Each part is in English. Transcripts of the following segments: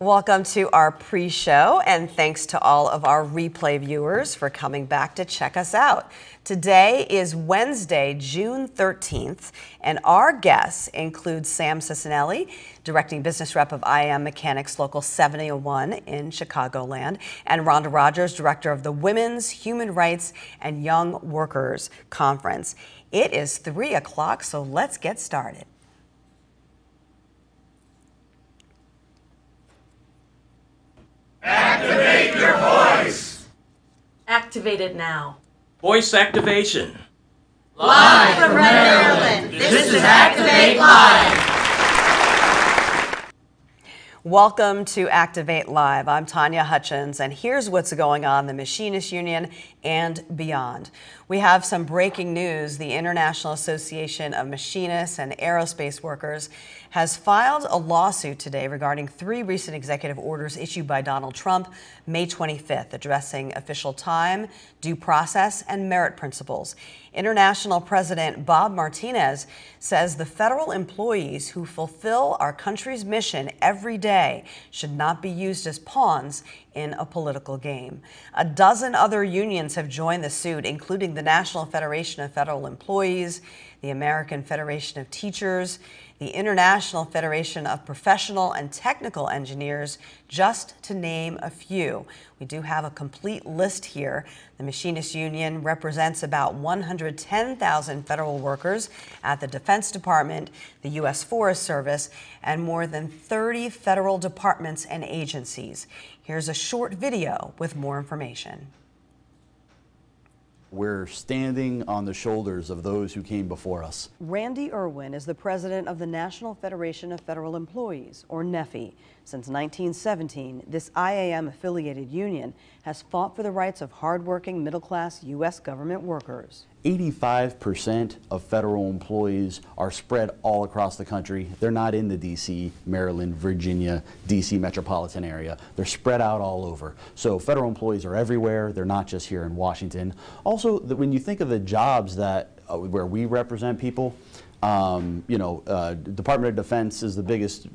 Welcome to our pre-show, and thanks to all of our replay viewers for coming back to check us out. Today is Wednesday, June 13th, and our guests include Sam Cicinelli, Directing Business Rep of IAM Mechanics Local 7001 in Chicagoland, and Rhonda Rogers, Director of the Women's Human Rights and Young Workers Conference. It is 3 o'clock, so let's get started. Activate your voice! Activate it now. Voice activation. Live from Maryland, this is Activate Live! Welcome to Activate Live. I'm Tanya Hutchins, and here's what's going on in the Machinists Union and beyond. We have some breaking news. The International Association of Machinists and Aerospace Workers has filed a lawsuit today regarding 3 recent executive orders issued by Donald Trump May 25th, addressing official time, due process, and merit principles. International President Bob Martinez says the federal employees who fulfill our country's mission every day should not be used as pawns in a political game. A dozen other unions have joined the suit, including the National Federation of Federal Employees, the American Federation of Teachers, the International Federation of Professional and Technical Engineers, just to name a few. We do have a complete list here. The Machinists Union represents about 110,000 federal workers at the Defense Department, the U.S. Forest Service, and more than 30 federal departments and agencies. Here's a short video with more information. We're standing on the shoulders of those who came before us. Randy Irwin is the president of the National Federation of Federal Employees, or NEFI. Since 1917, this IAM-affiliated union has fought for the rights of hardworking, middle-class U.S. government workers. 85% of federal employees are spread all across the country. They're not in the D.C., Maryland, Virginia, D.C. metropolitan area. They're spread out all over. So federal employees are everywhere. They're not just here in Washington. Also, when you think of the jobs that where we represent people, Department of Defense is the biggest,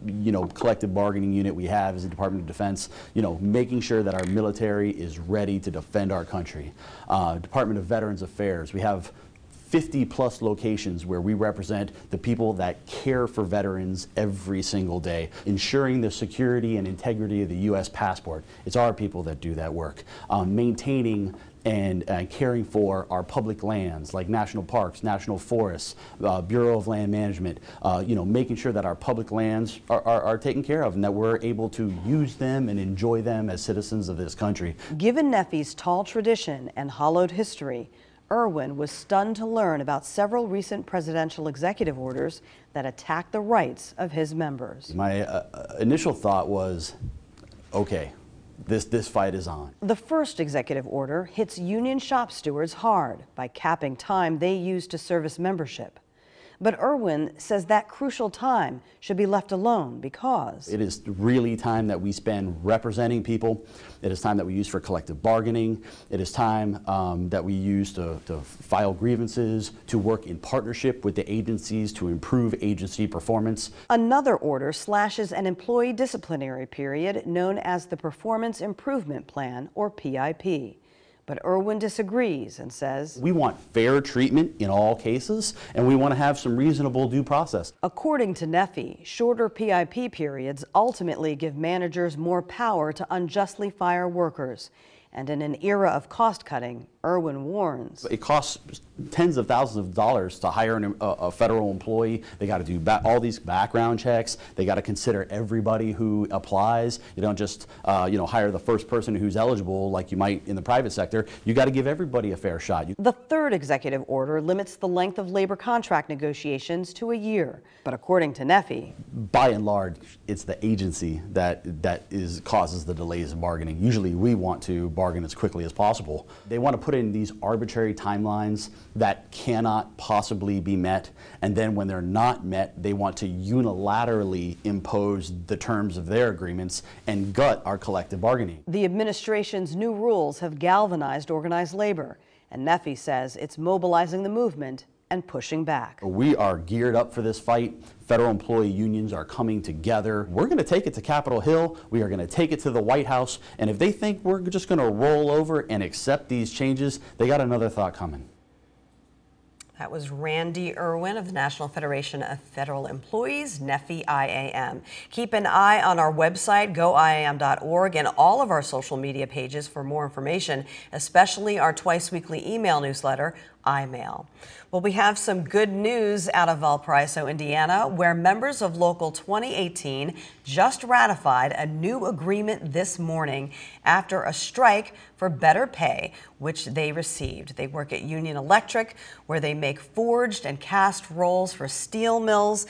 collective bargaining unit we have is the Department of Defense, making sure that our military is ready to defend our country. Department of Veterans Affairs, we have 50+ locations where we represent the people that care for veterans every single day, ensuring the security and integrity of the U.S. passport. It's our people that do that work. Maintaining and caring for our public lands like national parks, national forests, Bureau of Land Management, making sure that our public lands are taken care of and that we're able to use them and enjoy them as citizens of this country. Given NEFI's tall tradition and hollowed history, Irwin was stunned to learn about several recent presidential executive orders that attack the rights of his members. My initial thought was, okay, this fight is on. The first executive order hits union shop stewards hard by capping time they use to service membership. But Irwin says that crucial time should be left alone because it is really time that we spend representing people. It is time that we use for collective bargaining. It is time that we use to file grievances, to work in partnership with the agencies to improve agency performance. Another order slashes an employee disciplinary period known as the Performance Improvement Plan, or PIP. But Irwin disagrees and says, we want fair treatment in all cases, and we want to have some reasonable due process. According to NEFI, shorter PIP periods ultimately give managers more power to unjustly fire workers. And in an era of cost-cutting, Irwin warns. It costs tens of thousands of dollars to hire a federal employee. They got to do all these background checks. They got to consider everybody who applies. You don't just hire the first person who's eligible like you might in the private sector. You got to give everybody a fair shot. The third executive order limits the length of labor contract negotiations to a year. But according to NEFI, by and large, it's the agency that causes the delays in bargaining. Usually we want to bargain as quickly as possible. They want to put in these arbitrary timelines that cannot possibly be met, and then when they're not met, they want to unilaterally impose the terms of their agreements and gut our collective bargaining. The administration's new rules have galvanized organized labor, and NEFI says it's mobilizing the movement and pushing back. We are geared up for this fight. Federal employee unions are coming together. We're going to take it to Capitol Hill. We are going to take it to the White House. And if they think we're just going to roll over and accept these changes, they got another thought coming. That was Randy Irwin of the National Federation of Federal Employees, NFI-IAM. Keep an eye on our website, goiam.org, and all of our social media pages for more information, especially our twice-weekly email newsletter, iMail. Well, we have some good news out of Valparaiso, Indiana, where members of Local 2018 just ratified a new agreement this morning after a strike for better pay, which they received. They work at Union Electric, where they make forged and cast rolls for steel mills.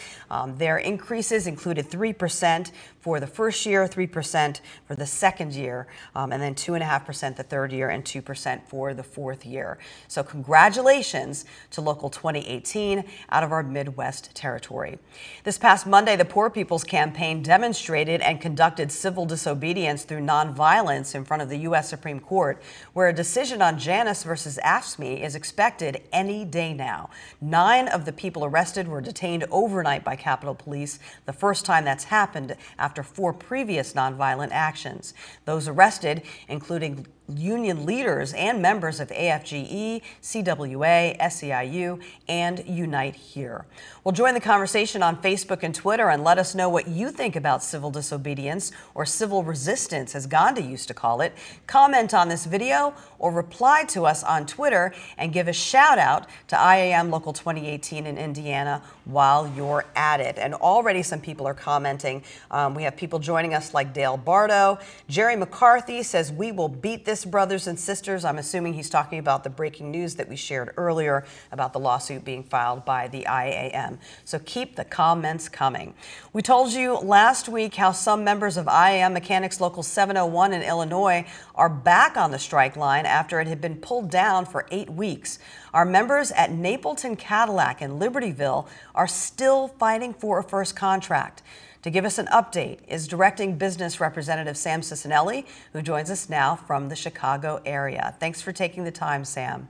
Their increases included 3% for the first year, 3% for the second year, and then 2.5% the third year, and 2% for the fourth year. So congratulations to Local 2018 out of our Midwest territory. This past Monday, the Poor People's Campaign demonstrated and conducted civil disobedience through nonviolence in front of the U.S. Supreme Court, where a decision on Janus versus AFSCME is expected any day now. 9 of the people arrested were detained overnight by Capitol Police, the first time that's happened after 4 previous nonviolent actions. Those arrested, including union leaders and members of AFGE, CWA, SEIU, and Unite Here. Well, join the conversation on Facebook and Twitter and let us know what you think about civil disobedience, or civil resistance, as Gandhi used to call it. Comment on this video or reply to us on Twitter and give a shout out to IAM Local 2018 in Indiana while you're at it. And already some people are commenting. We have people joining us like Dale Bardo. Jerry McCarthy says, "We will beat this, brothers and sisters." I'm assuming he's talking about the breaking news that we shared earlier about the lawsuit being filed by the IAM. So keep the comments coming. We told you last week how some members of IAM Mechanics Local 701 in Illinois are back on the strike line after it had been pulled down for 8 weeks. Our members at Napleton Cadillac in Libertyville are still fighting for a first contract. To give us an update is Directing Business Representative Sam Cicinelli, who joins us now from the Chicago area. Thanks for taking the time, Sam.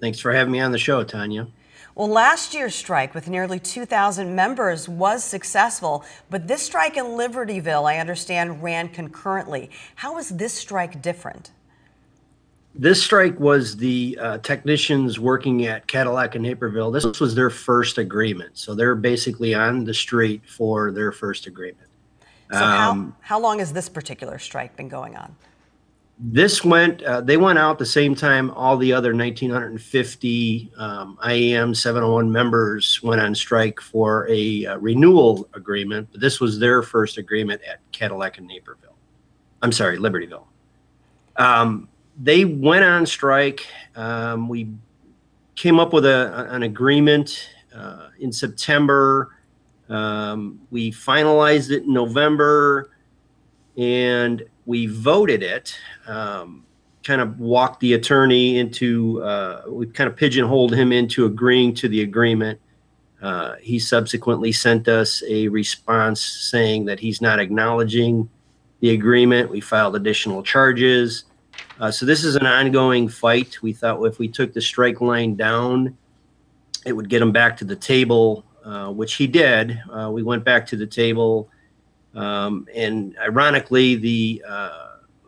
Thanks for having me on the show, Tanya. Well, last year's strike with nearly 2,000 members was successful, but this strike in Libertyville, I understand, ran concurrently. How is this strike different? This strike was the technicians working at Cadillac in Naperville. This was their first agreement. So they're basically on the street for their first agreement. So how long has this particular strike been going on? This they went out the same time all the other 1,950 IAM 701 members went on strike for a renewal agreement. But this was their first agreement at Cadillac in Naperville. I'm sorry, Libertyville. They went on strike. We came up with an agreement in September. We finalized it in November, and we voted it. Kind of walked the attorney into, we kind of pigeonholed him into agreeing to the agreement. He subsequently sent us a response saying that he's not acknowledging the agreement. We filed additional charges. So this is an ongoing fight. We thought if we took the strike line down, it would get him back to the table, which he did. We went back to the table, and ironically,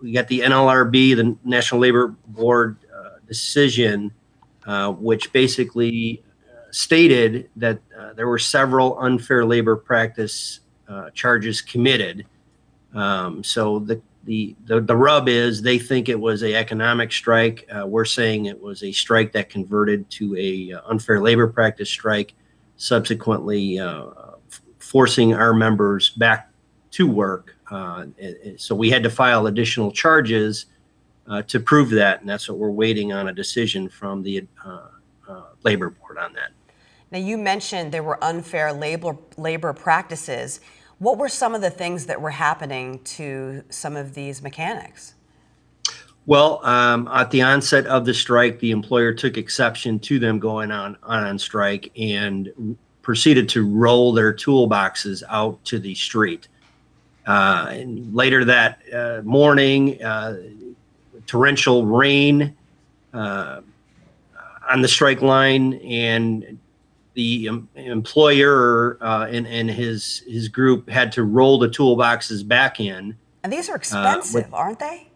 we got the NLRB, the National Labor Board decision, which basically stated that there were several unfair labor practice charges committed. So the rub is they think it was an economic strike. We're saying it was a strike that converted to a unfair labor practice strike, subsequently forcing our members back to work. So we had to file additional charges to prove that, and that's what we're waiting on, a decision from the labor board on that. Now, you mentioned there were unfair labor practices. What were some of the things that were happening to some of these mechanics? Well, at the onset of the strike, the employer took exception to them going on strike and proceeded to roll their toolboxes out to the street. And later that morning, torrential rain on the strike line, and the employer and his group had to roll the toolboxes back in. And these are expensive, aren't they?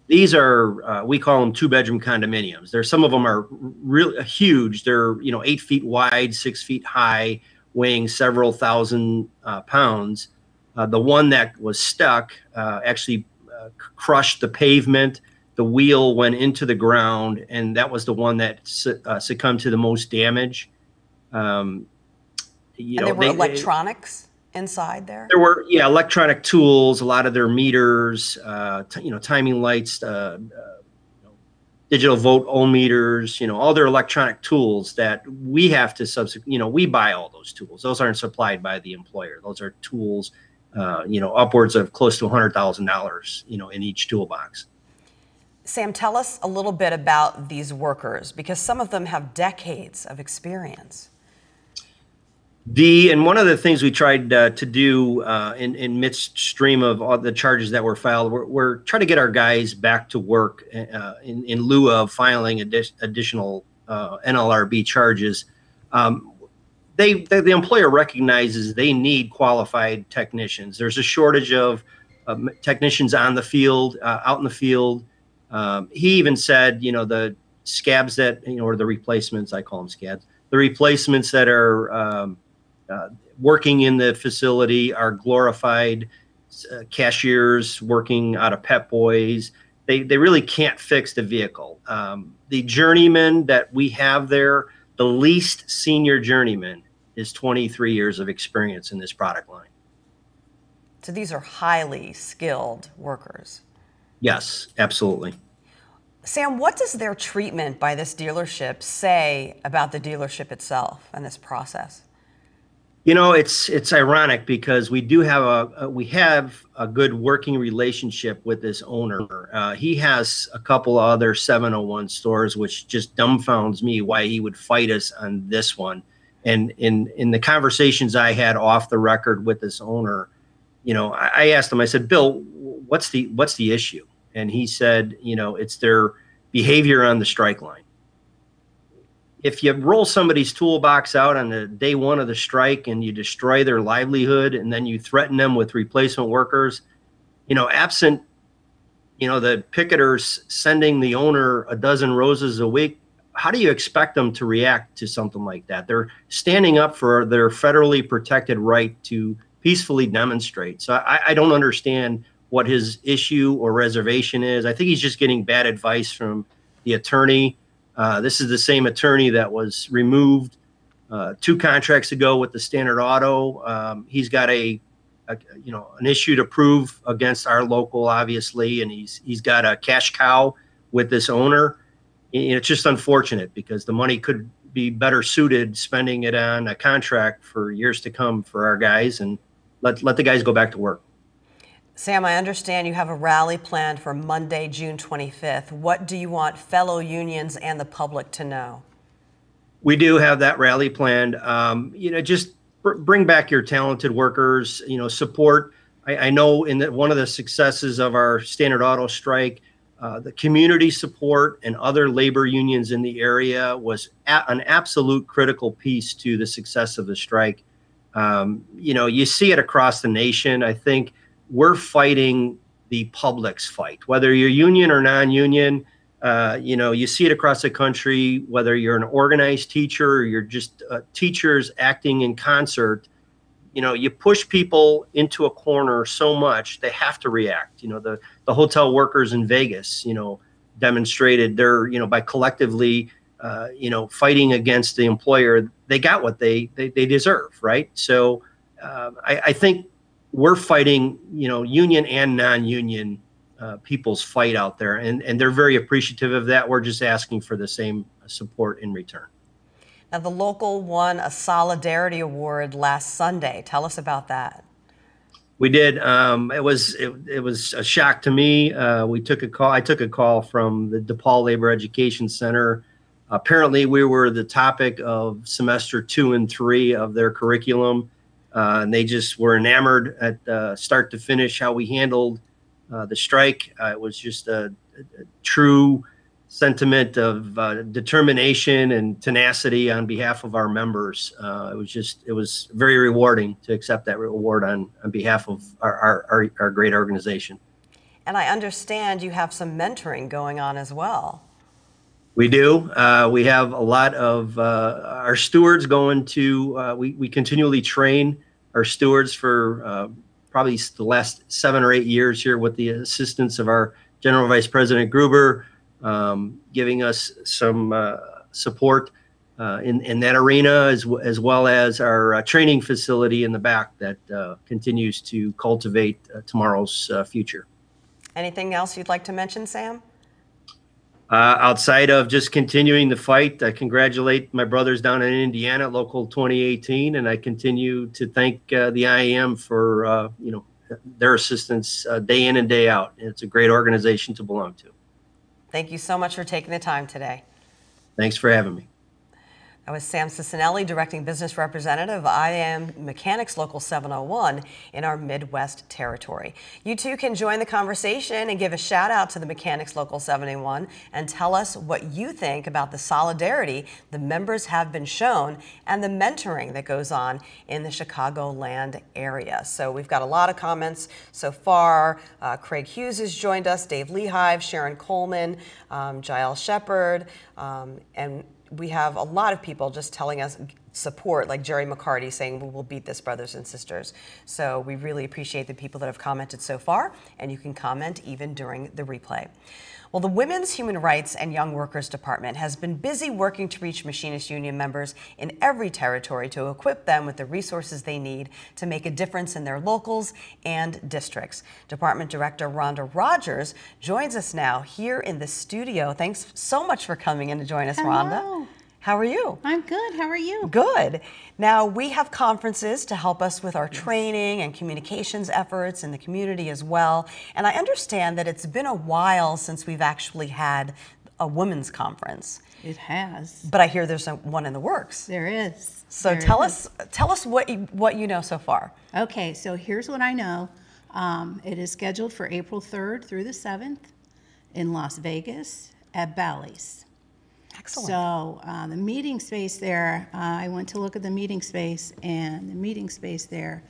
These are, we call them 2-bedroom condominiums. Some of them are really huge. They're, 8 feet wide, 6 feet high, weighing several thousand pounds. The one that was stuck actually crushed the pavement. The wheel went into the ground, and that was the one that succumbed to the most damage. And there were electronics inside there? There were, electronic tools, a lot of their meters, timing lights, digital vote ohm meters, all their electronic tools that we have to we buy all those tools. Those aren't supplied by the employer. Those are tools, upwards of close to $100,000, in each toolbox. Sam, tell us a little bit about these workers, because some of them have decades of experience. And one of the things we tried to do in midstream of all the charges that were filed, we're trying to get our guys back to work in lieu of filing additional NLRB charges. The employer recognizes they need qualified technicians. There's a shortage of technicians on the field, out in the field. He even said, the scabs that, or the replacements, I call them scabs, the replacements that are working in the facility are glorified cashiers working out of Pep Boys. They really can't fix the vehicle. The journeyman that we have there, the least senior journeyman, is 23 years of experience in this product line. So these are highly skilled workers. Yes, absolutely. Sam, what does their treatment by this dealership say about the dealership itself and this process? It's ironic because we do have a good working relationship with this owner. He has a couple of other 701 stores, which just dumbfounds me why he would fight us on this one. And in the conversations I had off the record with this owner, I asked him, I said, Bill, what's the issue? And he said, it's their behavior on the strike line. If you roll somebody's toolbox out on the day one of the strike and you destroy their livelihood, and then you threaten them with replacement workers, absent, the picketers sending the owner a dozen roses a week, how do you expect them to react to something like that? They're standing up for their federally protected right to peacefully demonstrate. So I don't understand what his issue or reservation is. I think he's just getting bad advice from the attorney. This is the same attorney that was removed 2 contracts ago with the Standard Auto. He's got an issue to prove against our local, obviously, and he's got a cash cow with this owner. It's just unfortunate because the money could be better suited spending it on a contract for years to come for our guys, and let the guys go back to work. Sam, I understand you have a rally planned for Monday, June 25th. What do you want fellow unions and the public to know? We do have that rally planned. Just bring back your talented workers, support. I know one of the successes of our Standard Auto strike, the community support and other labor unions in the area was an absolute critical piece to the success of the strike. You see it across the nation. I think we're fighting the public's fight, whether you're union or non-union. You see it across the country, whether you're an organized teacher or you're just teachers acting in concert. You push people into a corner so much, they have to react. The hotel workers in Vegas, demonstrated by collectively, fighting against the employer, they got what they deserve, right? So I think we're fighting, union and non-union people's fight out there, and they're very appreciative of that. We're just asking for the same support in return. Now, the local won a Solidarity Award last Sunday. Tell us about that. We did. It was a shock to me. I took a call from the DePaul Labor Education Center. Apparently, we were the topic of semester 2 and 3 of their curriculum. And they just were enamored at start to finish how we handled the strike. It was just a true sentiment of determination and tenacity on behalf of our members. It was very rewarding to accept that reward on behalf of our great organization. And I understand you have some mentoring going on as well. We do. We have a lot of our stewards going to, we continually train our stewards for probably the last 7 or 8 years here with the assistance of our General Vice President Gruber, giving us some support in that arena, as well as our training facility in the back that continues to cultivate tomorrow's future. Anything else you'd like to mention, Sam? Outside of just continuing the fight, I congratulate my brothers down in Indiana, Local 2018, and I continue to thank the IAM for their assistance day in and day out. It's a great organization to belong to. Thank you so much for taking the time today. Thanks for having me. That was Sam Cicinelli, Directing Business Representative of IAM Mechanics Local 701 in our Midwest territory. You too can join the conversation and give a shout out to the Mechanics Local 701 and tell us what you think about the solidarity the members have been shown and the mentoring that goes on in the Chicagoland area. So we've got a lot of comments so far. Craig Hughes has joined us, Dave Lehive, Sharon Coleman, Jael Shepard, and we have a lot of people just telling us support, like Jerry McCarty saying we will beat this, brothers and sisters. So we really appreciate the people that have commented so far, and you can comment even during the replay. Well, the Women's Human Rights and Young Workers Department has been busy working to reach Machinist Union members in every territory to equip them with the resources they need to make a difference in their locals and districts. Department Director Rhonda Rogers joins us now here in the studio. Thanks so much for coming in to join us, Hello. Rhonda. How are you? I'm good. How are you? Good. Now, we have conferences to help us with our training and communications efforts in the community as well. And I understand that it's been a while since we've actually had a women's conference. It has. But I hear there's one in the works. There is. So There tell is. us what you know so far. Okay, so here's what I know. It is scheduled for April 3rd through the 7th in Las Vegas at Bally's. Excellent. So the meeting space there, I went to look at the meeting space, and the meeting space there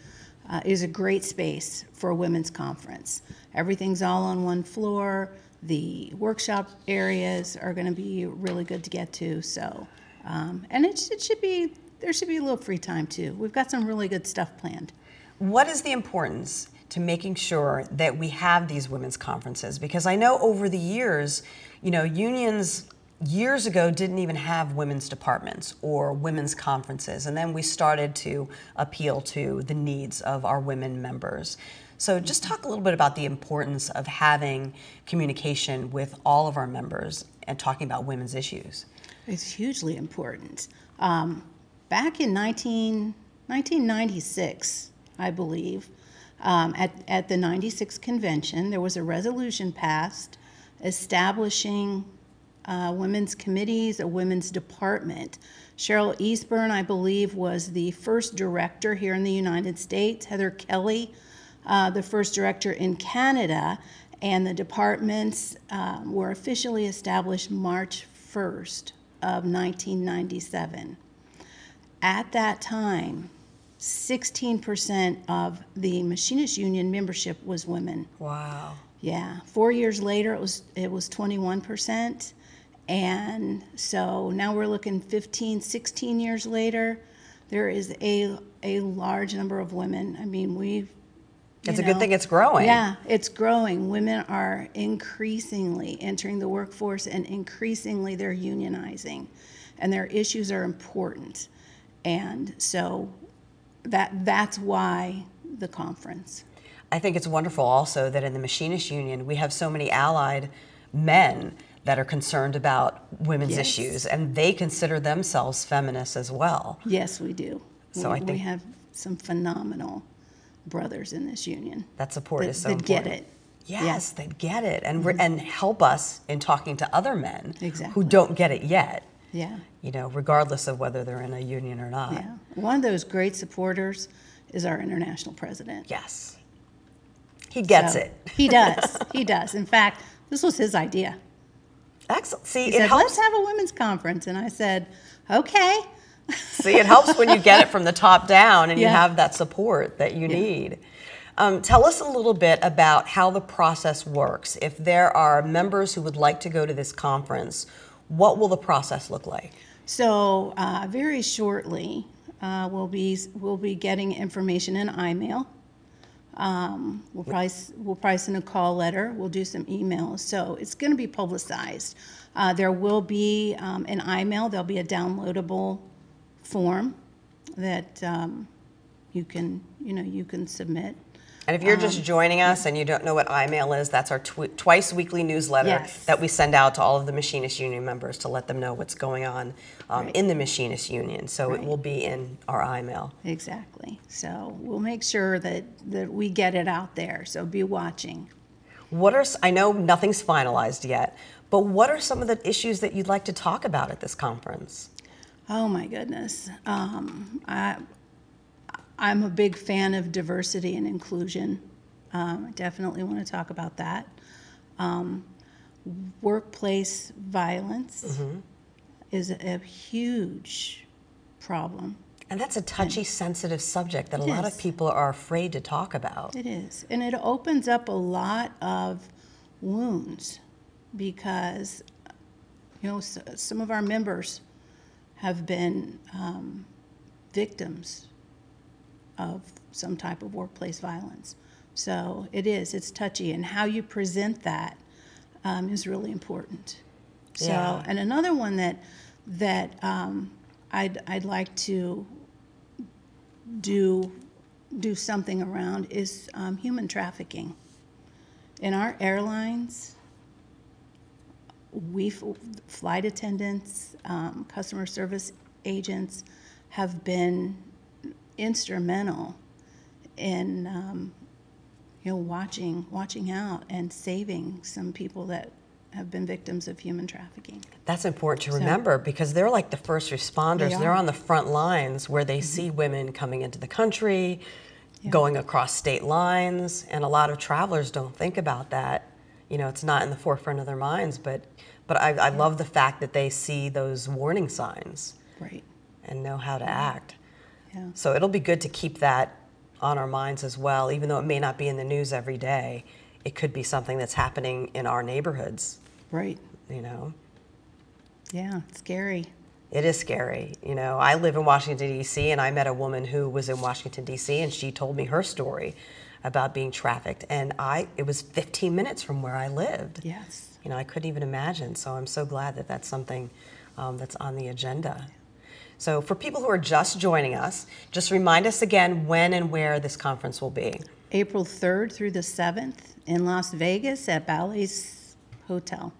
is a great space for a women's conference. Everything's all on one floor. The workshop areas are going to be really good to get to. So, and it should be, there should be a little free time too. We've got some really good stuff planned. What is the importance to making sure that we have these women's conferences? Because I know over the years, unions years ago didn't even have women's departments or women's conferences, and then we started to appeal to the needs of our women members. So just talk a little bit about the importance of having communication with all of our members and talking about women's issues. It's hugely important. Back in 1996, I believe, at the 96 convention, there was a resolution passed establishing women's committees, a women's department. Cheryl Eastburn, I believe, was the first director here in the United States. Heather Kelly, the first director in Canada. And the departments were officially established March 1st of 1997. At that time, 16% of the Machinist Union membership was women. Wow. Yeah. 4 years later, it was 21%. And so now we're looking 15, 16 years later, there is a large number of women. I mean, It's a good thing it's growing. Yeah, it's growing. Women are increasingly entering the workforce, and increasingly they're unionizing, and their issues are important. And so that's why the conference. I think it's wonderful also that in the Machinist Union we have so many allied men that are concerned about women's Yes. issues, and they consider themselves feminists as well. Yes, we do. So I think we have some phenomenal brothers in this union. that support is so that important. get it. Yes, they get it, and and help us in talking to other men who Exactly. don't get it yet. Yeah. Regardless of whether they're in a union or not. Yeah. One of those great supporters is our international president. Yes. He gets So, it. He does. He does. In fact, this was his idea. Excellent. See, He it said, helps. let's have a women's conference. And I said, okay. See, it helps when you get it from the top down and you Yeah. have that support that you need. Tell us a little bit about how the process works. If there are members who would like to go to this conference, what will the process look like? So very shortly, we'll be getting information in IMail. We'll probably send a call letter. We'll do some emails. So it's going to be publicized. There will be in IMail. There'll be a downloadable form that you can submit. And if you're just joining us and you don't know what iMail is, that's our twice weekly newsletter Yes. that we send out to all of the Machinist Union members to let them know what's going on in the Machinist Union. So it will be in our iMail. Exactly. So we'll make sure that we get it out there. So be watching. I know nothing's finalized yet, but what are some of the issues that you'd like to talk about at this conference? Oh my goodness. I'm a big fan of diversity and inclusion. I definitely want to talk about that. Workplace violence is a huge problem. And that's a touchy, sensitive subject that a lot of is. people are afraid to talk about. It is. And it opens up a lot of wounds because, some of our members have been victims of some type of workplace violence. So it's touchy, and how you present that is really important. So, Yeah. and another one that I'd like to do something around is human trafficking. In our airlines, flight attendants, customer service agents have been instrumental in watching out and saving some people that have been victims of human trafficking. That's important to remember because they're like the first responders. They're on the front lines where they see women coming into the country, going across state lines, and a lot of travelers don't think about that. It's not in the forefront of their minds, but I love the fact that they see those warning signs Right. and know how to act. Yeah. So it'll be good to keep that on our minds as well, even though it may not be in the news every day. It could be something that's happening in our neighborhoods, Right. Yeah, it's scary. It is scary. I live in Washington, D.C., and I met a woman who was in Washington, D.C., and she told me her story about being trafficked. And it was 15 minutes from where I lived. Yes. I couldn't even imagine. So I'm so glad that that's something that's on the agenda. So for people who are just joining us, just remind us again when and where this conference will be. April 3rd through the 7th in Las Vegas at Bally's Hotel.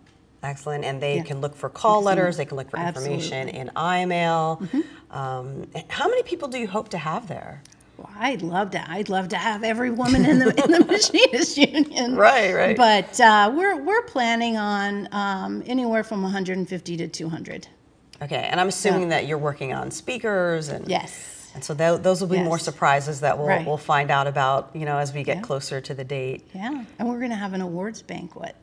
Excellent. And they can look for call letters. They can look for information in iMail. How many people do you hope to have there? Well, I'd love to have every woman in the Machinist Union. Right. But we're planning on anywhere from 150 to 200. Okay, and I'm assuming that you're working on speakers and Yes. and so those will be more Yes. surprises that Right. we'll find out about, as we get closer to the date. Yeah, and we're going to have an awards banquet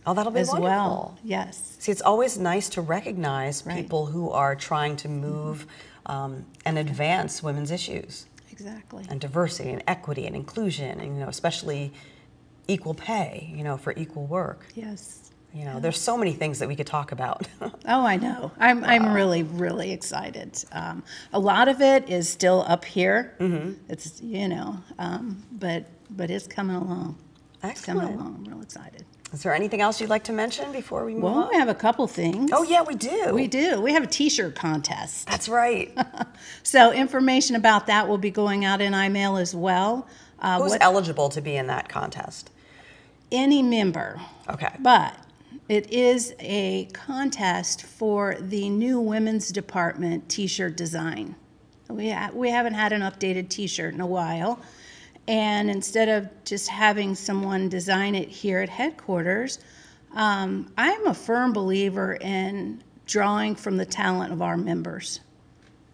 Oh, that'll be as wonderful. well. Yes. See, it's always nice to recognize Right. people who are trying to move and advance women's issues Exactly. and diversity and equity and inclusion and especially equal pay, for equal work. Yes. There's so many things that we could talk about. Oh, I know. I'm really, really excited. A lot of it is still up here. It's, but it's coming along. It's coming Excellent. along. I'm real excited. Is there anything else you'd like to mention before we move Well, on? we have a couple things. Oh, yeah, we do. We do. We have a T-shirt contest. That's right. So information about that will be going out in iMail as well. Who's eligible to be in that contest? Any member. Okay. But it is a contest for the new women's department T-shirt design. We haven't had an updated T-shirt in a while. And instead of just having someone design it here at headquarters, I'm a firm believer in drawing from the talent of our members.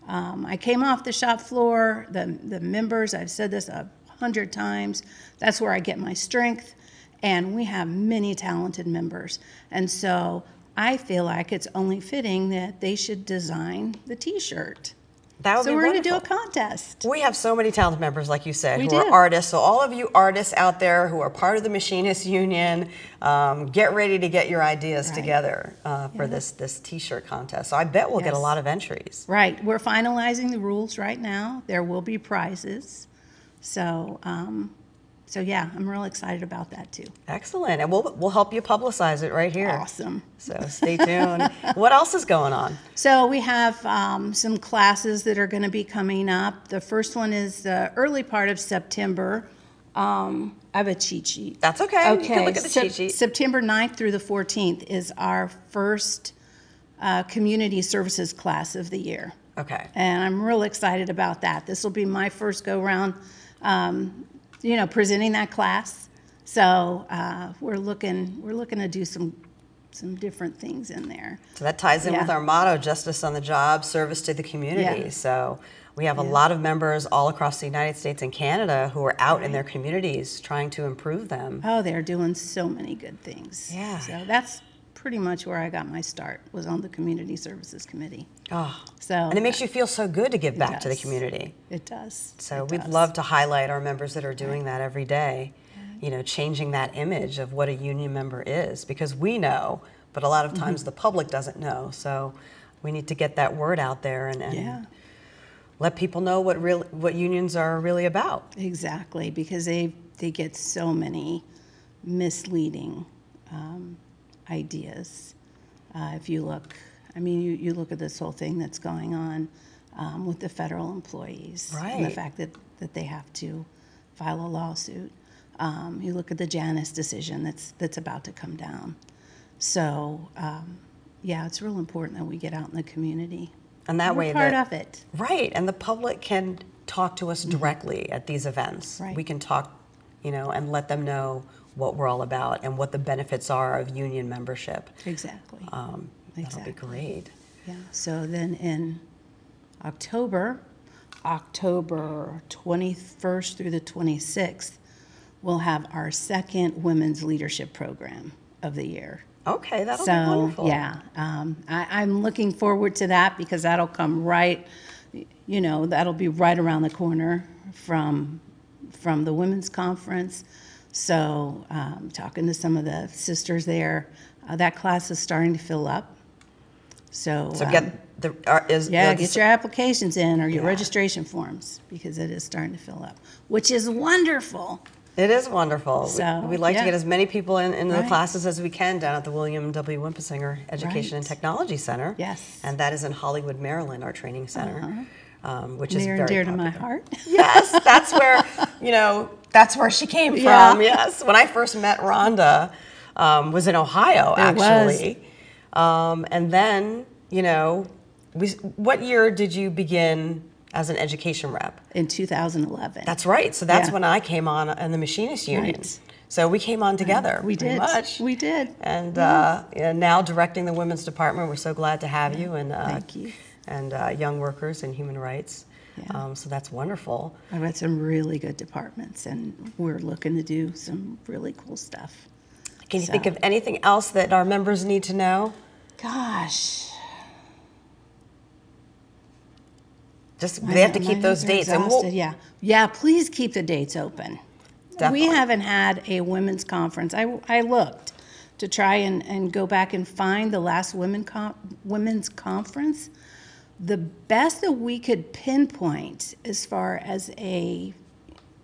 I came off the shop floor, the members, I've said this 100 times, that's where I get my strength, and we have many talented members. And so I feel like it's only fitting that they should design the T-shirt. That would So be we're going to wonderful. do a contest. We have so many talented members, like you said, We who do. are artists. So all of you artists out there who are part of the Machinists Union, get ready to get your ideas Right. together for this T-shirt contest. So I bet we'll get a Yes. lot of entries. Right. We're finalizing the rules right now. There will be prizes. So, so yeah, I'm real excited about that too. Excellent, and we'll help you publicize it right here. Awesome. So stay tuned. What else is going on? So we have some classes that are going to be coming up. The first one is the early part of September. I have a cheat sheet. That's okay. You can look at the cheat sheet. September 9th through the 14th is our first community services class of the year. Okay. And I'm real excited about that. This will be my first go round, presenting that class. So we're looking to do some different things in there. So that ties in with Yeah. our motto, justice on the job, service to the community. Yeah. So we have a lot of members all across the United States and Canada who are out in their communities trying to improve them. Oh, they're doing so many good things. Yeah. So that's pretty much where I got my start, was on the Community Services Committee. Oh, So and it makes you feel so good to give back to the does. community. It does. So It we'd does. love to highlight our members that are doing that every day, changing that image of what a union member is, because we know, but a lot of times the public doesn't know. So we need to get that word out there and Yeah. let people know what unions are really about. Exactly, because they get so many misleading ideas. If you look, you look at this whole thing that's going on with the federal employees, and the Right. fact that they have to file a lawsuit. You look at the Janus decision that's about to come down. So, yeah, it's real important that we get out in the community. And that We're way part that- of it. Right, and the public can talk to us directly at these events. Right. We can talk, and let them know what we're all about and what the benefits are of union membership. Exactly. That'll be great. Yeah, so then in October 21st through the 26th, we'll have our second women's leadership program of the year. Okay, that'll be So, wonderful. yeah, I'm looking forward to that because that'll come right, that'll be right around the corner from the women's conference. So, talking to some of the sisters there, that class is starting to fill up. So, So get get your applications in or your registration forms because it is starting to fill up, which is wonderful. It is wonderful. So, We'd like to yeah. get as many people into the Right. classes as we can down at the William W. Wimpesinger Education and Right. Technology Center. Yes. And that is in Hollywood, Maryland, our training center, which is Near very and dear to my popular. heart. Yes, that's where, that's where she came from. Yeah. Yes. When I first met Rhonda, was in Ohio, It was. actually. And then, what year did you begin as an education rep? In 2011. That's right. So that's Yeah. when I came on in the Machinists Union. Right. So we came on together. We pretty did. much. We did. And now directing the women's department, we're so glad to have you and Thank you. and young workers and human rights. Yeah. So that's wonderful. I've got some really good departments, and we're looking to do some really cool stuff. Can you So- think of anything else that our members need to know? Gosh. Just they have to keep those dates, and we'll, Yeah, please keep the dates open. Definitely. We haven't had a women's conference. I looked to try and go back and find the last women's conference. The best that we could pinpoint as far as an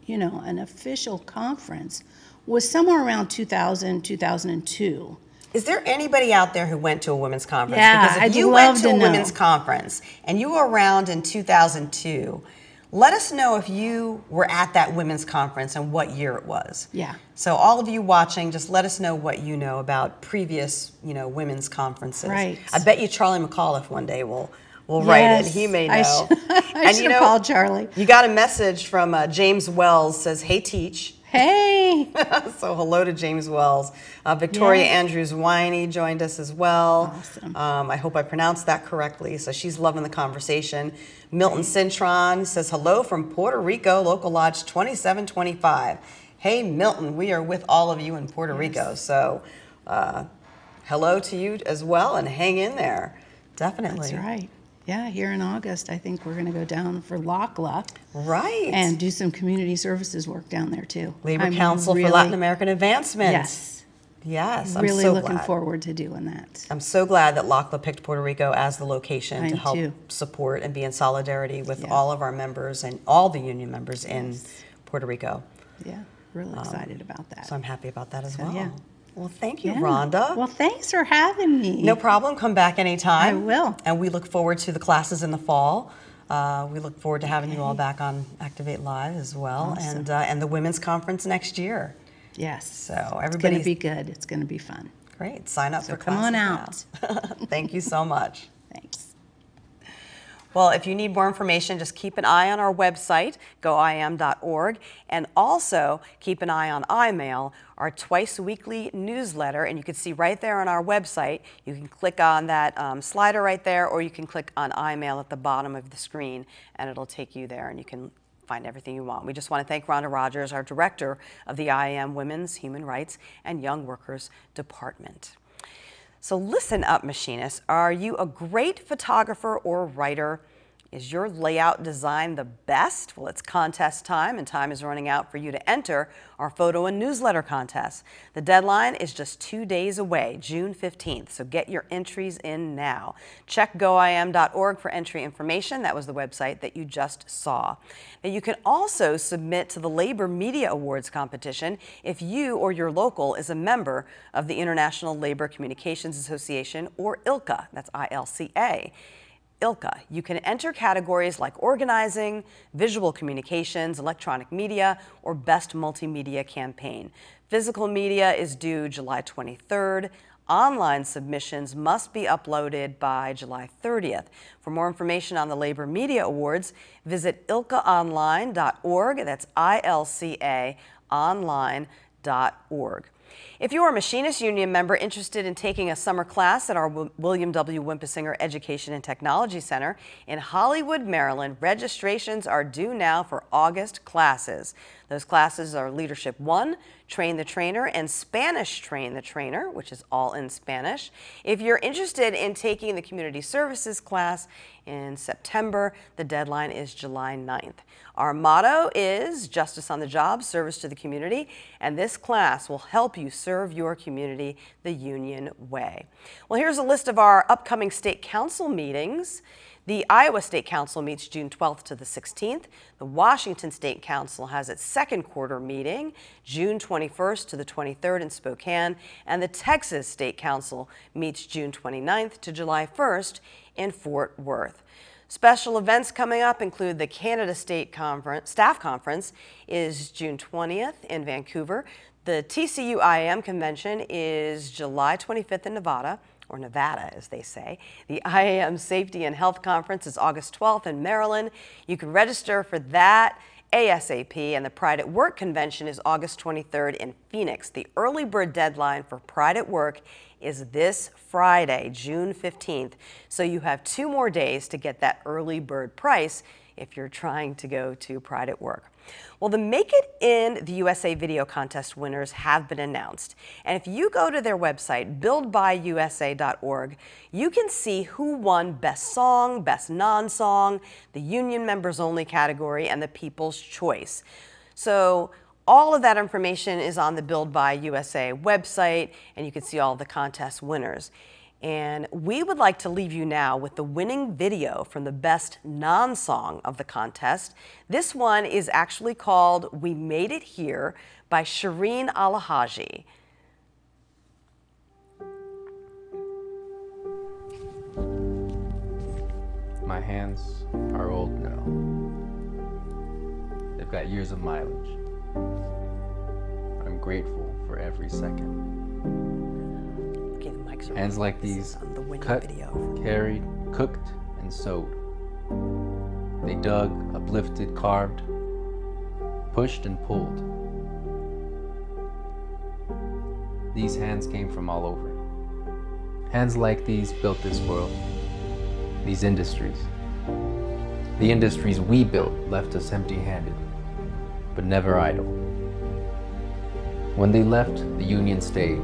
official conference was somewhere around 2000, 2002. Is there anybody out there who went to a women's conference? Yeah, because if I'd you love went to to a know. women's conference and you were around in 2002, let us know if you were at that women's conference and what year it was. Yeah. So all of you watching, just let us know what you know about previous, women's conferences. Right. I bet you Charlie McAuliffe one day will write it. He may know. I should have called Charlie. You got a message from James Wells, says, "Hey, teach." Hey. So hello to James Wells. Victoria Yes. Andrews-Winey joined us as well. Awesome. I hope I pronounced that correctly. So she's loving the conversation. Milton Cintron says hello from Puerto Rico, Local Lodge 2725. Hey, Milton, we are with all of you in Puerto Rico. So hello to you as well, and hang in there. Definitely. That's right. Yeah, here in August, I think we're going to go down for LACLA Right. and do some community services work down there too. Labor I'm Council for really- Latin American Advancement. Yes. Yes, I'm Really so looking glad. forward to doing that. I'm so glad that LACLA picked Puerto Rico as the location I to am help too. support and be in solidarity with Yeah. all of our members and all the union members in Puerto Rico. Yeah, really excited about that. So I'm happy about that as So, well. yeah. Well, thank you, Yeah. Rhonda. Well, thanks for having me. No problem. Come back anytime. I will. And we look forward to the classes in the fall. We look forward to having you all back on Activate Live as well, Awesome. and the women's conference next year. Yes. So It's going everybody's to be good. It's going to be fun. great. Sign up So for come on classes now. Thank you so much. Thanks. Well, if you need more information, just keep an eye on our website, goim.org, and also keep an eye on iMail, our twice-weekly newsletter, and you can see right there on our website, you can click on that slider right there, or you can click on iMail at the bottom of the screen, and it'll take you there, and you can find everything you want. We just want to thank Rhonda Rogers, our director of the IAM Women's Human Rights and Young Workers Department. So listen up, machinists. Are you a great photographer or writer? Is your layout design the best? Well, it's contest time, and time is running out for you to enter our photo and newsletter contest. The deadline is just 2 days away, June 15th, so get your entries in now. Check goim.org for entry information. That was the website that you just saw. Now, you can also submit to the Labor Media Awards competition if you or your local is a member of the International Labor Communications Association, or ILCA. That's ILCA. ILCA. You can enter categories like organizing, visual communications, electronic media, or best multimedia campaign. Physical media is due July 23rd. Online submissions must be uploaded by July 30th. For more information on the Labor Media Awards, visit ilcaonline.org. That's ILCA online.org. If you are a Machinist Union member interested in taking a summer class at our William W. Wimpesinger Education and Technology Center in Hollywood, Maryland, registrations are due now for August classes. Those classes are Leadership 1, Train the Trainer, and Spanish Train the Trainer, which is all in Spanish. If you're interested in taking the Community Services class in September, the deadline is July 9th. Our motto is Justice on the Job, Service to the Community, and this class will help you serve your community the union way. Well, here's a list of our upcoming state council meetings. The Iowa State Council meets June 12th to the 16th. The Washington State Council has its second quarter meeting, June 21st to the 23rd in Spokane, and the Texas State Council meets June 29th to July 1st in Fort Worth. Special events coming up include the Canada State Staff Conference is June 20th in Vancouver. The TCU IAM Convention is July 25th in Nevada, or Nevada as they say. The IAM Safety and Health Conference is August 12th in Maryland. You can register for that ASAP, and the Pride at Work Convention is August 23rd in Phoenix. The early bird deadline for Pride at Work is this Friday, June 15th. So you have 2 more days to get that early bird price if you're trying to go to Pride at Work. Well, the Make It in the USA video contest winners have been announced. And if you go to their website, buildbyusa.org, you can see who won Best Song, Best Non-Song, the Union Members Only category, and the People's Choice. So all of that information is on the Build by USA website, and you can see all the contest winners. And we would like to leave you now with the winning video from the best non-song of the contest. This one is actually called We Made It Here by Shireen Alhaji. My hands are old now. They've got years of mileage. I'm grateful for every second. Okay, the mics are Hands on. like This these, is on the winning cut, video. carried, cooked, and sewed. They dug, uplifted, carved, pushed, and pulled. These hands came from all over. Hands like these built this world, these industries. The industries we built left us empty-handed, but never idle. When they left, the union stayed.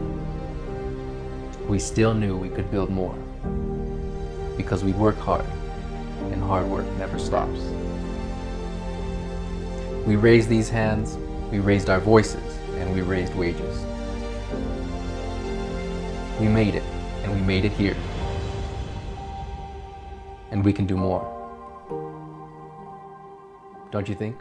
we still knew we could build more. Because we work hard, and hard work never stops. We raised these hands, we raised our voices, and we raised wages. We made it, and we made it here. And we can do more. Don't you think?